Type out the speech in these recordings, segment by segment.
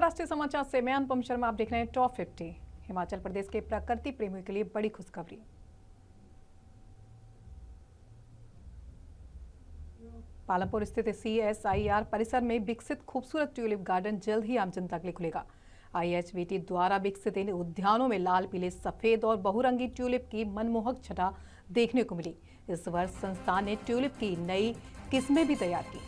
राष्ट्रीय समाचार से मैं अनुपम शर्मा। आप देख रहे हैं टॉप 50। हिमाचल प्रदेश के प्रकृति प्रेमियों के लिए बड़ी खुशखबरी। पालमपुर स्थित CSIR परिसर में विकसित खूबसूरत ट्यूलिप गार्डन जल्द ही आम जनता के लिए खुलेगा। IHVT द्वारा विकसित इन उद्यानों में लाल, पीले, सफेद और बहुरंगी ट्यूलिप की मनमोहक छटा देखने को मिली। इस वर्ष संस्थान ने ट्यूलिप की नई किस्में भी तैयार की।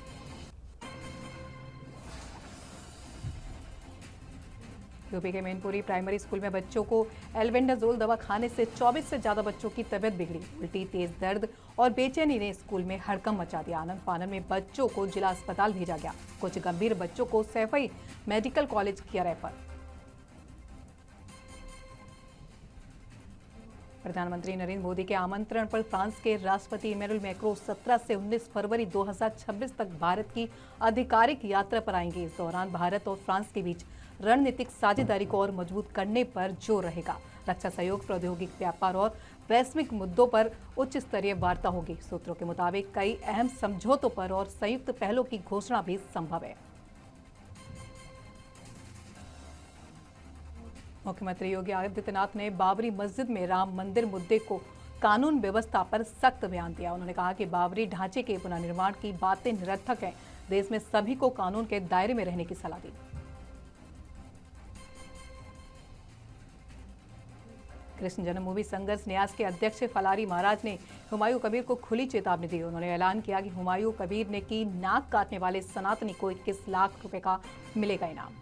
यूपी के मैनपुरी प्राइमरी स्कूल में बच्चों को एल्बेंडाजोल दवा खाने से 24 से ज्यादा बच्चों की तबीयत बिगड़ी। उल्टी, तेज दर्द और बेचैनी ने स्कूल में हड़कंप मचा दिया। आनंद फानन में बच्चों को जिला अस्पताल भेजा गया। कुछ गंभीर बच्चों को सैफई मेडिकल कॉलेज किया रेफर। प्रधानमंत्री नरेंद्र मोदी के आमंत्रण पर फ्रांस के राष्ट्रपति इमैनुअल मैक्रों 17 से 19 फरवरी 2026 तक भारत की आधिकारिक यात्रा पर आएंगे। इस दौरान भारत और फ्रांस के बीच रणनीतिक साझेदारी को और मजबूत करने पर जोर रहेगा। रक्षा सहयोग, प्रौद्योगिक व्यापार और वैश्विक मुद्दों पर उच्च स्तरीय वार्ता होगी। सूत्रों के मुताबिक कई अहम समझौतों पर और संयुक्त पहलों की घोषणा भी संभव है। मुख्यमंत्री योगी आदित्यनाथ ने बाबरी मस्जिद में राम मंदिर मुद्दे को कानून व्यवस्था पर सख्त बयान दिया। उन्होंने कहा कि बाबरी ढांचे के पुनर्निर्माण की बातें निरर्थक हैं। देश में सभी को कानून के दायरे में रहने की सलाह दी। कृष्ण जन्मभूमि संघर्ष न्यास के अध्यक्ष फलारी महाराज ने हुमायूं कबीर को खुली चेतावनी दी। उन्होंने ऐलान किया कि हुमायूं कबीर ने की नाक काटने वाले सनातनी को 21 लाख रुपए का मिलेगा इनाम।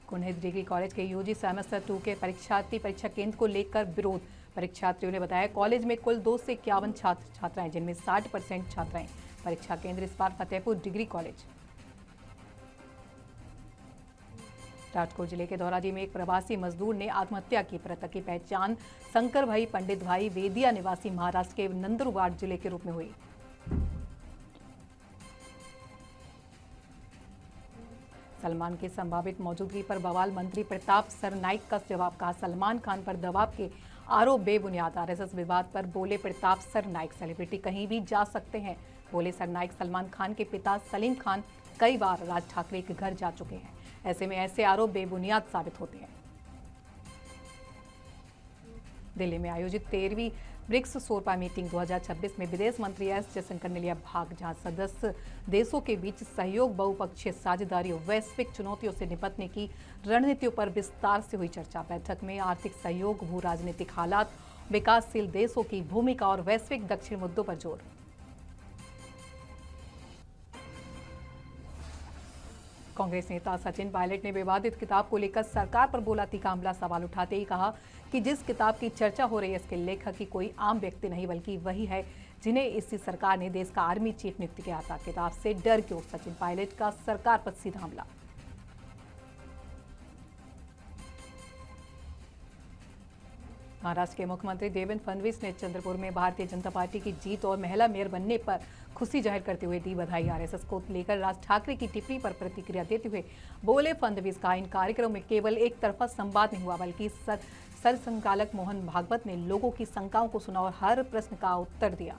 कुंडहित डिग्री कॉलेज के UG सेमेस्टर 2 के परीक्षार्थी परीक्षा केंद्र को लेकर विरोध। परीक्षार्थियों ने बताया कॉलेज में कुल 2 से 51 छात्र छात्राएं, जिनमें 60% छात्राएं। परीक्षा केंद्र इस बार फतेहपुर डिग्री कॉलेज। राजकोट जिले के धौराजी में एक प्रवासी मजदूर ने आत्महत्या की। मृतक की पहचान शंकर भाई पंडित भाई वेदिया निवासी महाराष्ट्र के नंदुरबार जिले के रूप में हुई। सलमान की संभावित मौजूदगी पर बवाल। मंत्री प्रताप सरनाइक का जवाब। कहा सलमान खान पर दबाव के आरोप बेबुनियाद। RSS विवाद पर बोले प्रताप सरनाइक, सेलिब्रिटी कहीं भी जा सकते हैं। बोले सरनाइक, सलमान खान के पिता सलीम खान कई बार राज ठाकरे के घर जा चुके हैं। ऐसे में ऐसे आरोप बेबुनियाद साबित होते हैं। दिल्ली में आयोजित 13वीं ब्रिक्स सोरपा मीटिंग 2026 में विदेश मंत्री एस जयशंकर ने लिया भाग, जहां सदस्य देशों के बीच सहयोग, बहुपक्षीय साझेदारी और वैश्विक चुनौतियों से निपटने की रणनीतियों पर विस्तार से हुई चर्चा। बैठक में आर्थिक सहयोग, भू राजनीतिक हालात, विकासशील देशों की भूमिका और वैश्विक दक्षिण मुद्दों पर जोर। कांग्रेस नेता सचिन पायलट ने विवादित किताब को लेकर सरकार पर बोला तीखा हमला। सवाल उठाते ही कहा कि जिस किताब की चर्चा हो रही है इसके लेखक की कोई आम व्यक्ति नहीं, बल्कि वही है जिन्हें इसी सरकार ने देश का आर्मी चीफ नियुक्त किया था। किताब से डर क्यों? सचिन पायलट का सरकार पर सीधा हमला। महाराष्ट्र के मुख्यमंत्री देवेंद्र फडणवीस ने चंद्रपुर में भारतीय जनता पार्टी की जीत और महिला मेयर बनने पर खुशी जाहिर करते हुए दी बधाई। RSS को लेकर राज ठाकरे की टिप्पणी पर प्रतिक्रिया देते हुए बोले फडणवीस, का इन कार्यक्रम में केवल एक तरफा संवाद नहीं हुआ, बल्कि सरसंघचालक मोहन भागवत ने लोगों की शंकाओं को सुना और हर प्रश्न का उत्तर दिया।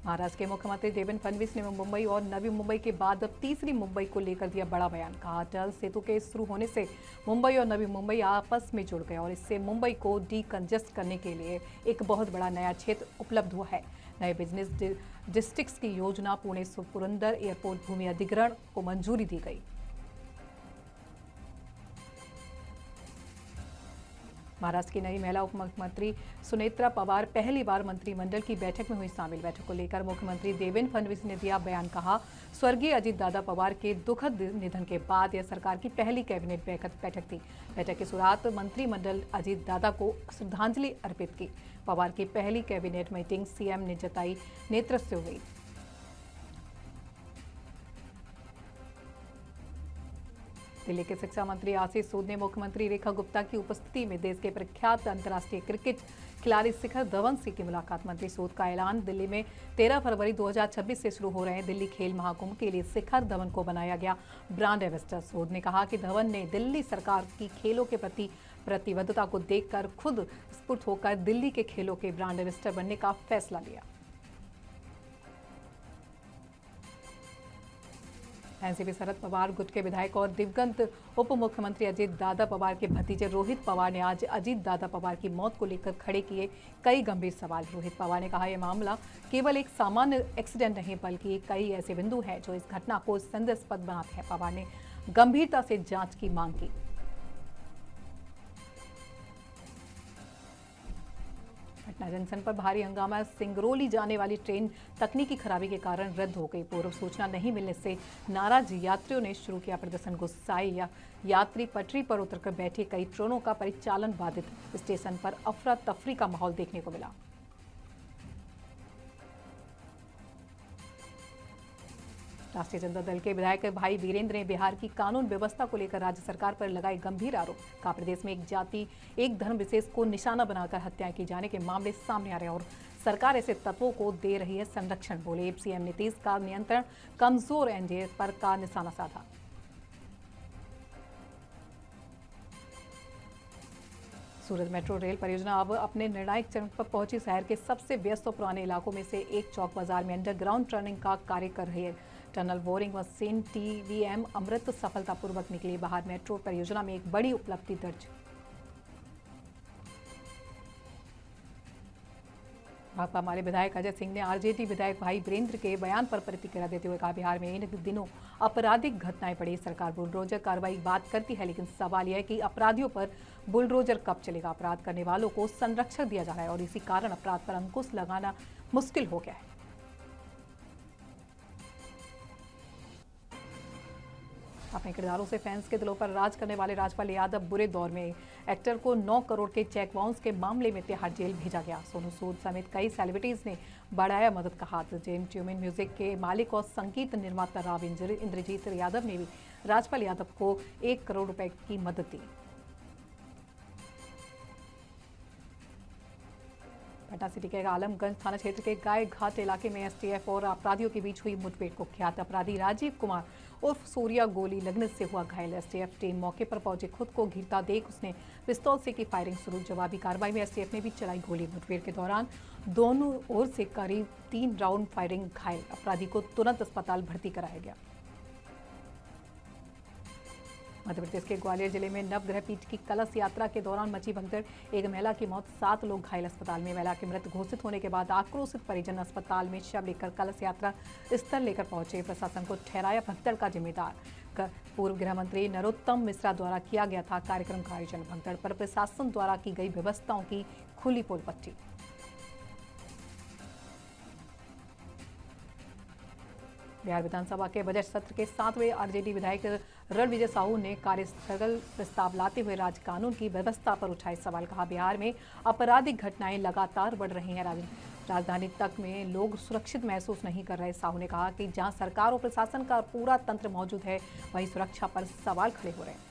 महाराष्ट्र के मुख्यमंत्री देवेंद्र फडणवीस ने मुंबई और नवी मुंबई के बाद अब तीसरी मुंबई को लेकर दिया बड़ा बयान। कहा अटल सेतु के शुरू होने से मुंबई और नवी मुंबई आपस में जुड़ गए और इससे मुंबई को डीकंजेस्ट करने के लिए एक बहुत बड़ा नया क्षेत्र उपलब्ध हुआ है। नए बिजनेस डिस्ट्रिक्ट्स की योजना, पुणे पुरंदर एयरपोर्ट भूमि अधिग्रहण को मंजूरी दी गई। महाराष्ट्र की नई महिला उप मुख्यमंत्री सुनेत्रा पवार पहली बार मंत्रिमंडल की बैठक में हुई शामिल। बैठक को लेकर मुख्यमंत्री देवेंद्र फडणवीस ने दिया बयान। कहा स्वर्गीय अजीत दादा पवार के दुखद निधन के बाद यह सरकार की पहली कैबिनेट बैठक थी। बैठक की शुरुआत मंत्रिमंडल अजीत दादा को श्रद्धांजलि अर्पित की। पवार की पहली कैबिनेट मीटिंग CM ने जताई नेतृत्व से हुई। दिल्ली के शिक्षा मंत्री आशीष सूद ने मुख्यमंत्री रेखा गुप्ता की उपस्थिति में देश के प्रख्यात अंतर्राष्ट्रीय क्रिकेट खिलाड़ी शिखर धवन से की मुलाकात। मंत्री सूद का ऐलान दिल्ली में 13 फरवरी 2026 से शुरू हो रहे दिल्ली खेल महाकुंभ के लिए शिखर धवन को बनाया गया ब्रांड एम्बेसडर। सूद ने कहा कि धवन ने दिल्ली सरकार की खेलों के प्रति प्रतिबद्धता को देखकर खुद स्फुट होकर दिल्ली के खेलों के ब्रांड एम्बेसडर बनने का फैसला लिया। एनसीपी शरद पवार गुट के विधायक और दिवंगत उप मुख्यमंत्री अजीत दादा पवार के भतीजे रोहित पवार ने आज अजीत दादा पवार की मौत को लेकर खड़े किए कई गंभीर सवाल। रोहित पवार ने कहा, यह मामला केवल एक सामान्य एक्सीडेंट नहीं बल्कि कई ऐसे बिंदु हैं जो इस घटना को संदेहास्पद बनाते हैं। पवार ने गंभीरता से जांच की मांग की। पटना जंक्शन पर भारी हंगामा। सिंगरौली जाने वाली ट्रेन तकनीकी खराबी के कारण रद्द हो गई। पूर्व सूचना नहीं मिलने से नाराज यात्रियों ने शुरू किया प्रदर्शन। गुस्साए यात्री पटरी पर उतरकर बैठे। कई ट्रेनों का परिचालन बाधित। स्टेशन पर अफरा तफरी का माहौल देखने को मिला। राष्ट्रीय जनता दल के विधायक भाई वीरेंद्र ने बिहार की कानून व्यवस्था को लेकर राज्य सरकार पर लगाए गंभीर आरोप। कहा, प्रदेश में एक जाति एक धर्म विशेष को निशाना बनाकर हत्याएं की जाने के मामले सामने आ रहे हैं और सरकार ऐसे तत्वों को दे रही है संरक्षण। बोले, सीएम नीतीश का नियंत्रण कमजोर एनडीए पर का निशाना साधा। सूरत मेट्रो रेल परियोजना अब अपने निर्णायक चरण पर पहुंची। शहर के सबसे व्यस्त और पुराने इलाकों में से एक चौक बाजार में अंडरग्राउंड टनलिंग का कार्य कर रही है। टनल बोरिंग मशीन TVM अमृत सफलतापूर्वक निकली बाहर। मेट्रो परियोजना में एक बड़ी उपलब्धि दर्ज। भाकपा माले विधायक अजय सिंह ने आरजेडी विधायक भाई वीरेंद्र के बयान पर प्रतिक्रिया देते हुए कहा, बिहार में इन दिनों आपराधिक घटनाएं बढ़ी। सरकार बुलडोजर कार्रवाई बात करती है, लेकिन सवाल यह है कि अपराधियों पर बुलडोजर कब चलेगा। अपराध करने वालों को संरक्षण दिया जा रहा है और इसी कारण अपराध पर अंकुश लगाना मुश्किल हो गया है। अपने किरदारों से फैंस के दिलों पर राज करने वाले राजपाल यादव बुरे दौर में। एक्टर को 9 करोड़ के चेक बाउंस के मामले में तिहाड़ जेल भेजा गया। सोनू सूद समेत कई सेलिब्रिटीज ने बढ़ाया मदद का हाथ। जेम ट्यूमिन म्यूजिक के मालिक और संगीत निर्माता राव इंद्रजीत यादव ने भी राजपाल यादव को 1 करोड़ रुपए की मदद दी। पटना सिटी के आलमगंज थाना क्षेत्र के गाय घाट इलाके में एसटीएफ और अपराधियों के बीच हुई मुठभेड़। कुख्यात अपराधी राजीव कुमार उर्फ सूर्या गोली लगने से हुआ घायल। एसटीएफ टीम मौके पर पहुंची। खुद को घिरता देख उसने पिस्तौल से की फायरिंग शुरू। जवाबी कार्रवाई में एसटीएफ ने भी चलाई गोली। मुठभेड़ के दौरान दोनों ओर से करीब 3 राउंड फायरिंग। घायल अपराधी को तुरंत अस्पताल भर्ती कराया गया। मध्य प्रदेश के ग्वालियर जिले में नवग्रह पीठ की कलश यात्रा के दौरान मची भगदड़। एक महिला की मौत, 7 लोग घायल। अस्पताल में महिला के मृत घोषित होने के बाद आक्रोशित परिजन अस्पताल में शव लेकर कलश यात्रा स्थल लेकर पहुंचे। प्रशासन को ठहराया भगदड़ का जिम्मेदार। पूर्व गृह मंत्री नरोत्तम मिश्रा द्वारा किया गया था कार्यक्रम का आयोजन। भगदड़ पर प्रशासन द्वारा की गई व्यवस्थाओं की खुली पोल पट्टी। बिहार विधानसभा के बजट सत्र के 7वें आरजेडी विधायक रणविजय साहू ने कार्यस्थगन प्रस्ताव लाते हुए राज्य कानून की व्यवस्था पर उठाए सवाल। कहा, बिहार में आपराधिक घटनाएं लगातार बढ़ रही हैं। राजधानी तक में लोग सुरक्षित महसूस नहीं कर रहे। साहू ने कहा कि जहां सरकार और प्रशासन का पूरा तंत्र मौजूद है, वहीं सुरक्षा पर सवाल खड़े हो रहे हैं।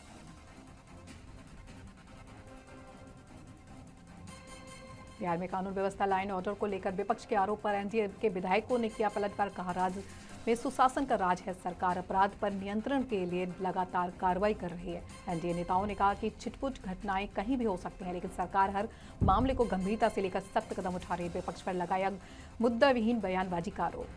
बिहार में कानून व्यवस्था लाइन ऑर्डर को लेकर विपक्ष के आरोप पर एनडीए के विधायकों ने किया पलटवार। कहा, राज्य में सुशासन का राज है। सरकार अपराध पर नियंत्रण के लिए लगातार कार्रवाई कर रही है। एनडीए नेताओं ने कहा कि छिटपुट घटनाएं कहीं भी हो सकती हैं, लेकिन सरकार हर मामले को गंभीरता से लेकर सख्त कदम उठा रही है। विपक्ष पर लगाया मुद्दा विहीन बयानबाजी का आरोप।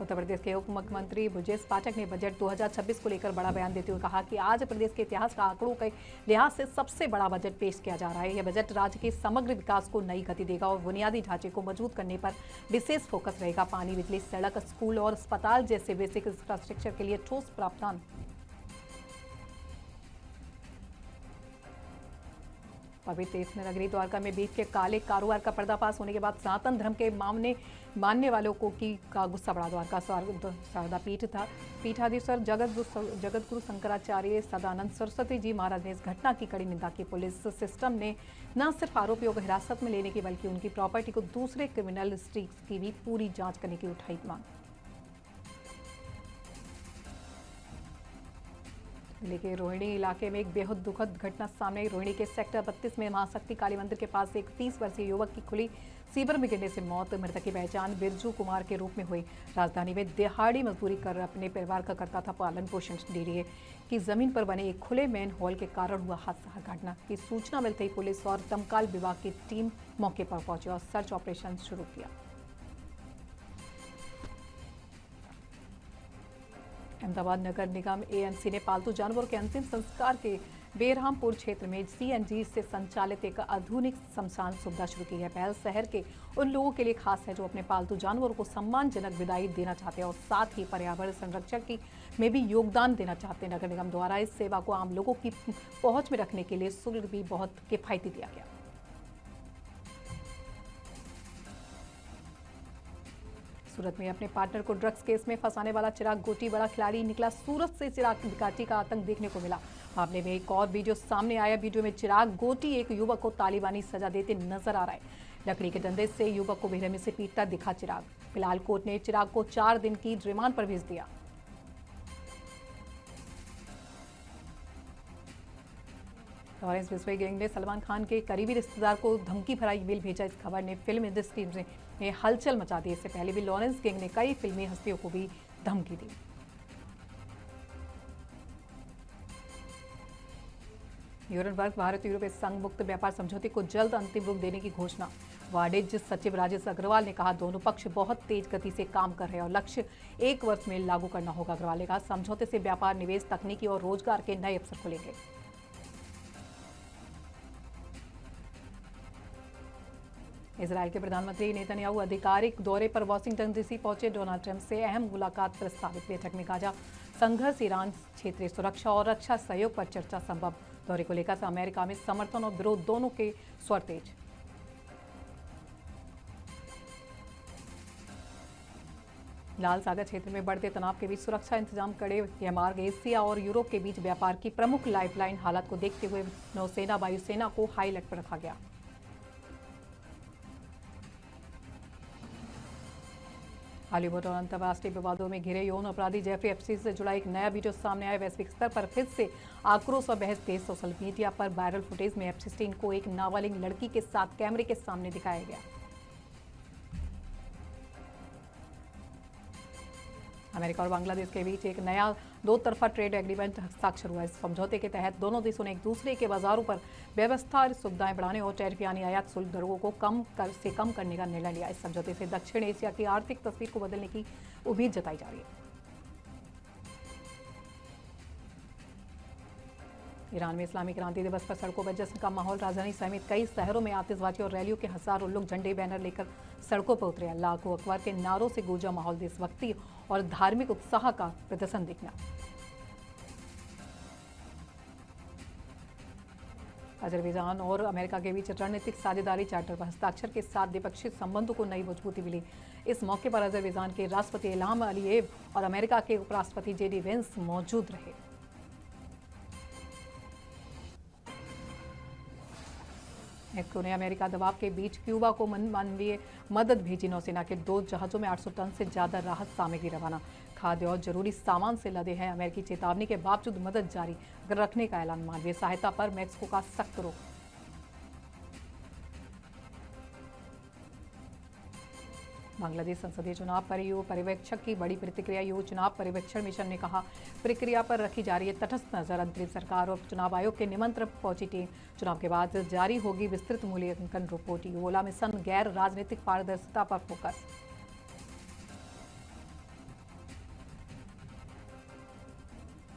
उत्तर प्रदेश के उप मुख्यमंत्री ब्रजेश पाठक ने बजट 2026 को लेकर बड़ा बयान देते हुए कहा कि आज प्रदेश के इतिहास का आंकड़ों के लिहाज से सबसे बड़ा बजट पेश किया जा रहा है। यह बजट राज्य के समग्र विकास को नई गति देगा और बुनियादी ढांचे को मजबूत करने पर विशेष फोकस रहेगा। पानी, बिजली, सड़क, स्कूल और अस्पताल जैसे बेसिक इंफ्रास्ट्रक्चर के लिए ठोस प्रावधान। पवित्र तीर्थ नगरी द्वारका में बीफ के काले कारोबार का पर्दाफाश होने के बाद सनातन धर्म के मानने वालों का गुस्सा बढ़ा। द्वारका शारदा पीठाधीश्वर जगतगुरु शंकराचार्य सदानंद सरस्वती जी महाराज ने इस घटना की कड़ी निंदा की। पुलिस सिस्टम ने न सिर्फ आरोपियों को हिरासत में लेने की बल्कि उनकी प्रॉपर्टी को दूसरे क्रिमिनल स्ट्रीक्स की भी पूरी जांच करने की उठाई मांग। दिल्ली के रोहिणी इलाके में एक बेहद दुखद घटना सामने आई। रोहिणी के सेक्टर 32 में महाशक्ति काली मंदिर के पास एक 30 वर्षीय युवक की खुली सीवर में गिरने से मौत। मृतक की पहचान बिरजू कुमार के रूप में हुई। राजधानी में दिहाड़ी मजदूरी कर अपने परिवार का करता था पालन पोषण। डीडीए की जमीन पर बने एक खुले मैन हॉल के कारण हुआ हादसा। घटना की सूचना मिलते ही पुलिस और दमकल विभाग की टीम मौके पर पहुंची और सर्च ऑपरेशन शुरू किया। अहमदाबाद नगर निगम एएमसी ने पालतू जानवरों के अंतिम संस्कार के बेरहामपुर क्षेत्र में सीएनजी से संचालित एक आधुनिक शमशान सुविधा शुरू की है। पहल शहर के उन लोगों के लिए खास है जो अपने पालतू जानवरों को सम्मानजनक विदाई देना चाहते हैं और साथ ही पर्यावरण संरक्षण की में भी योगदान देना चाहते हैं। नगर निगम द्वारा इस सेवा को आम लोगों की पहुंच में रखने के लिए शुल्क भी बहुत किफायती दिया गया। सूरत में अपने पार्टनर को ड्रग्स केस में फंसाने वाला चिराग गोटी बड़ा खिलाड़ी निकला। सूरत से चिराग घाटी का आतंक देखने को मिला। मामले में एक और वीडियो सामने आया। वीडियो में चिराग गोटी एक युवक को तालिबानी सजा देते नजर आ रहा है। लकड़ी के डंडे से युवक को बेरहमी से पीटता दिखा चिराग। फिलहाल कोर्ट ने चिराग को 4 दिन की रिमांड पर भेज दिया। लॉरेंस बिस्वे गैंग ने सलमान खान के करीबी रिश्तेदार को धमकी भरा ईमेल भेजा। इस खबर ने फिल्म इंडस्ट्री में हलचल मचा दी। इससे पहले भी लॉरेंस गैंग ने कई फिल्मी हस्तियों को भी धमकी दी। यूरोनबर्ग भारत यूरोपीय संघ मुक्त व्यापार समझौते को जल्द अंतिम रूप देने की घोषणा। वाणिज्य सचिव राजेश अग्रवाल ने कहा दोनों पक्ष बहुत तेज गति से काम कर रहे हैं और लक्ष्य 1 वर्ष में लागू करना होगा। अग्रवाल ने कहा समझौते से व्यापार, निवेश, तकनीकी और रोजगार के नए अवसर खुलेंगे। इजरायल के प्रधानमंत्री नेतन्याहू आधिकारिक दौरे पर वाशिंगटन डीसी पहुंचे। डोनाल्ड ट्रंप से अहम मुलाकात प्रस्तावित। बैठक में गाजा संघर्ष, ईरान, क्षेत्रीय सुरक्षा और रक्षा सहयोग पर चर्चा संभव। दौरे को लेकर अमेरिका में समर्थन और विरोध दोनों के स्वर तेज। लाल सागर क्षेत्र में बढ़ते तनाव के बीच सुरक्षा इंतजाम कड़े। यह मार्ग एशिया और यूरोप के बीच व्यापार की प्रमुख लाइफलाइन। हालात को देखते हुए नौसेना, वायुसेना को हाई अलर्ट पर रखा गया। हॉलीवुड और अंतर्राष्ट्रीय विवादों में घिरे यौन अपराधी जेफरी एप्स्टीन से जुड़ा एक नया वीडियो सामने आया। वैश्विक स्तर पर फिर से आक्रोश और बहस तेज। सोशल मीडिया पर वायरल फुटेज में एप्स्टीन को एक नाबालिग लड़की के साथ कैमरे के सामने दिखाया गया। अमेरिका और बांग्लादेश के बीच एक नया 2 तरफा ट्रेड एग्रीमेंट हस्ताक्षर हुआ। इस समझौते के तहत दोनों देशों ने एक दूसरे के बाजारों पर व्यवस्था, सुविधाएं बढ़ाने और टैरिफ यानी आयात शुल्क दरों को कम करने का निर्णय लिया। इस समझौते से दक्षिण एशिया की आर्थिक तस्वीर को बदलने की उम्मीद जताई जा रही है। ईरान में इस्लामी क्रांति दिवस पर सड़कों पर जश्न का माहौल। राजधानी समेत कई शहरों में आतिशबाजी और रैलियों के हजारों लोग झंडे, बैनर लेकर सड़कों पर उतरे। अल्लाहू अकबर के नारों से गूंजा माहौल। देशभक्ति और धार्मिक उत्साह का प्रदर्शन दिखना। अजरबैजान और अमेरिका के बीच रणनीतिक साझेदारी चार्टर पर हस्ताक्षर के साथ द्विपक्षीय संबंधों को नई मजबूती मिली। इस मौके पर अजरबैजान के राष्ट्रपति इल्हाम अलीयेव और अमेरिका के उपराष्ट्रपति जेडी वेंस मौजूद रहे। मेक्सिको ने अमेरिका दबाव के बीच क्यूबा को मानवीय मदद भेजी। नौसेना के 2 जहाजों में 800 टन से ज्यादा राहत सामग्री रवाना। खाद्य और जरूरी सामान से लदे हैं। अमेरिकी चेतावनी के बावजूद मदद जारी रखने का ऐलान। मानवीय सहायता पर मेक्सिको का सख्त रोक। बांग्लादेश संसदीय चुनाव पर ईओ पर्यवेक्षक की बड़ी प्रतिक्रिया। ईओ चुनाव पर्यवेक्षण मिशन ने कहा प्रक्रिया पर रखी जा रही है तटस्थ नजर। अंतरिम सरकार और चुनाव आयोग के निमंत्रण पर पहुंची टीम। चुनाव के बाद जारी होगी विस्तृत मूल्यांकन रिपोर्ट। ईओला मिशन गैर राजनीतिक पारदर्शिता पर फोकस।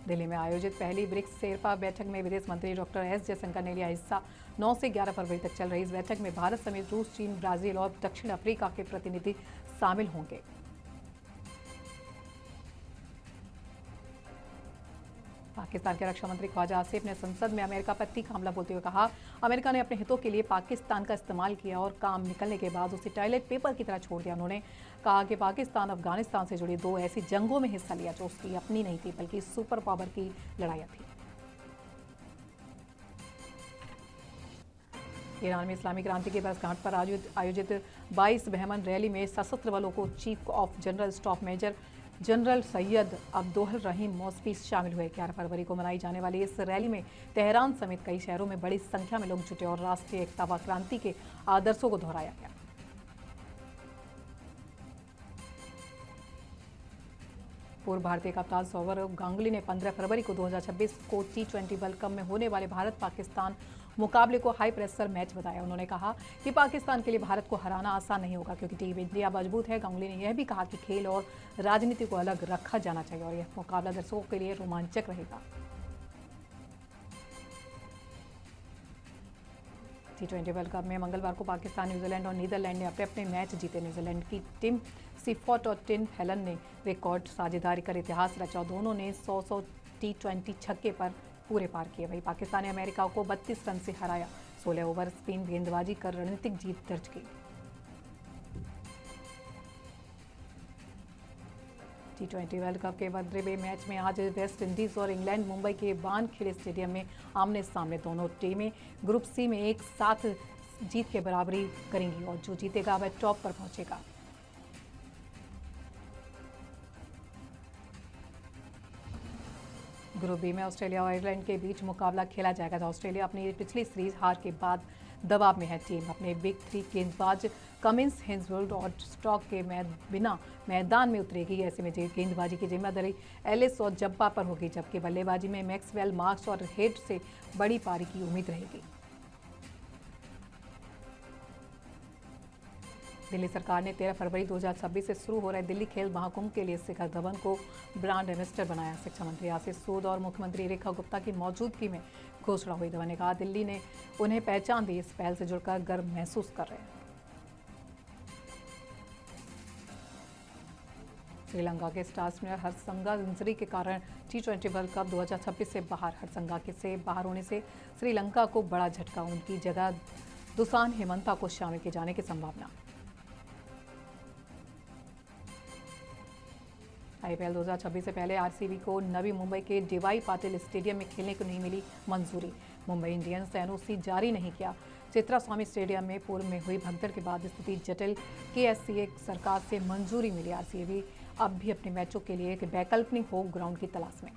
दिल्ली में आयोजित पहली ब्रिक्स शेरपा बैठक में विदेश मंत्री डॉक्टर एस जयशंकर ने लिया हिस्सा। 9 से 11 फरवरी तक चल रही इस बैठक में भारत समेत रूस, चीन, ब्राजील और दक्षिण अफ्रीका के प्रतिनिधि शामिल होंगे। पाकिस्तान के रक्षा मंत्री ख्वाजा आसिफ ने संसद में अमेरिका पर तीखा हमला बोलते हुए कहा अमेरिका ने अपने हितों के लिए पाकिस्तान का इस्तेमाल किया और काम निकलने के बाद उसे टॉयलेट पेपर की तरह छोड़ दिया। उन्होंने कहा कि पाकिस्तान अफगानिस्तान से जुड़ी 2 ऐसी जंगों में हिस्सा लिया जो उसकी अपनी नहीं थी बल्कि सुपर पावर की लड़ाइयाँ थी। ईरान में इस्लामी क्रांति के बरसगांठ पर आयोजित 22 बहमन रैली में सशस्त्र बलों को chief of general staff major general Syed Abdul Rahim Mousavi शामिल हुए। 11 फरवरी को मनाई जाने वाली इस रैली में तेहरान समेत कई शहरों में बड़ी संख्या में लोग जुटे और राष्ट्रीय एकता व क्रांति के आदर्शों को दोहराया गया। पूर्व भारतीय कप्तान सौरव गांगुली ने 15 फरवरी को 2026 को T20 वर्ल्ड कप में होने वाले भारत पाकिस्तान मुकाबले को हाई प्रेशर मैच बताया। उन्होंने कहा कि पाकिस्तान के लिए भारत को हराना आसान नहीं होगा क्योंकि टीम इंडिया मजबूत है। गांगुली ने यह भी कहा कि खेल और राजनीति को अलग रखा जाना चाहिए और यह मुकाबला दर्शकों के लिए रोमांचक रहेगा। T20 वर्ल्ड कप में मंगलवार को पाकिस्तान, न्यूजीलैंड और नीदरलैंड ने अपने अपने मैच जीते। न्यूजीलैंड की टीम सीफॉट और टिन हेलन ने रिकॉर्ड साझेदारी कर इतिहास रचा। दोनों ने 100 T20 छक्के पर पूरे पार किए। वहीं पाकिस्तान ने अमेरिका को 32 रन से हराया। 16 ओवर स्पिन गेंदबाजी कर रणनीतिक जीत दर्ज की। T20 वर्ल्ड कप के वनडे मैच में आज वेस्ट इंडीज और इंग्लैंड मुंबई के वानखेड़े स्टेडियम में आमने सामने। दोनों टीमें ग्रुप सी में एक साथ जीत के बराबरी करेंगी और जो जीतेगा वह टॉप पर पहुंचेगा। ग्रुप बी में ऑस्ट्रेलिया और आयरलैंड के बीच मुकाबला खेला जाएगा। तो ऑस्ट्रेलिया अपनी पिछली सीरीज हार के बाद दबाव में है। टीम अपने बिग 3 गेंदबाज कमिंस, हिंसवुड और स्टॉक के बिना मैदान में उतरेगी। ऐसे में गेंदबाजी की जिम्मेदारी एलिस और जब्बा पर होगी, जबकि बल्लेबाजी में मैक्सवेल, मार्क्स और हेड से बड़ी पारी की उम्मीद रहेगी। दिल्ली सरकार ने 13 फरवरी 2026 से शुरू हो रहे दिल्ली खेल महाकुंभ के लिए शिखर धवन को ब्रांड एम्बेसडर बनाया। शिक्षा मंत्री आशीष सूद और मुख्यमंत्री रेखा गुप्ता की मौजूदगी में घोषणा हुई। धवन ने कहा, दिल्ली ने उन्हें पहचान दी, इस पहल से जुड़कर गर्व महसूस कर रहे हैं। श्रीलंका के स्टार स्पिनर हरसंगा इंजरी के कारण T20 वर्ल्ड कप 2026 से बाहर। हरसंगा से बाहर होने से श्रीलंका को बड़ा झटका। उनकी जगह दुसान हेमंता को शामिल किए जाने की संभावना। IPL 2026 से पहले RCB को नवी मुंबई के DY पाटिल स्टेडियम में खेलने को नहीं मिली मंजूरी। मुंबई इंडियंस ने NOC जारी नहीं किया। चित्रास्वामी स्टेडियम में पूर्व में हुई भगदड़ के बाद स्थिति जटिल। KSCA सरकार से मंजूरी मिली। RCB अब भी अपने मैचों के लिए एक वैकल्पिक होम ग्राउंड की तलाश में।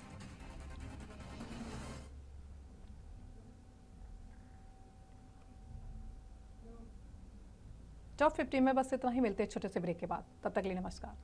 टॉप 15 में बस इतना ही। मिलते हैं छोटे से ब्रेक के बाद। तब तक के लिए नमस्कार।